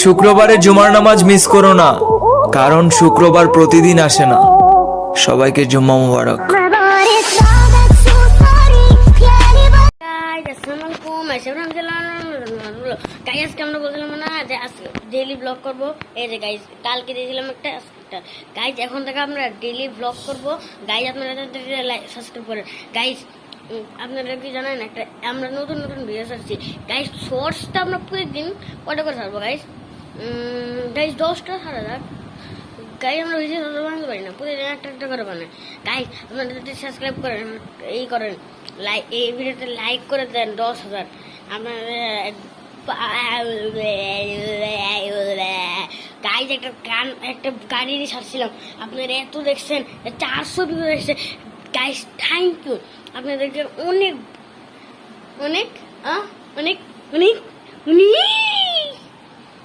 শুক্রবারে জুমার নামাজ মিস করো না, কারণ শুক্রবার প্রতিদিন আসে না। সবাইকে জুম্মা মুবারক। আমরা বলছিলাম না যে ডেইলি ব্লগ করবো। এই যে গাইজ কালকে দিয়েছিলাম একটা গাইজ, এখন থেকে আমরা ডেইলি ব্লগ করবো। গাইজ আপনারা সাবস্ক্রাইব করেন। গাইজ আপনারা কি জানেন, একটা আমরা নতুন নতুন ভিডিও ছাড়ছি গাইজ। শর্টসটা আমরা প্রতিদিন কটা করে ছাড়বো গাইজ? গাইজ 10টা ছাড়া যাক গাইজ। আমরা বেশি বানাতে পারি না, প্রতিদিন একটা একটা করে বানাই। গাইজ আপনারা যদি সাবস্ক্রাইব করেন, এই করেন, লাইক, এই ভিডিওতে লাইক করে দেন 10,000। আপনার গাইজ একটা গাড়ি ছাড়ছিলাম, আপনারা এত দেখছেন, 400 ভিডিও দেখছেন গাইজ। থ্যাংক ইউ আপনাদেরকে অনেক অনেক অনেক অনেক অনেক।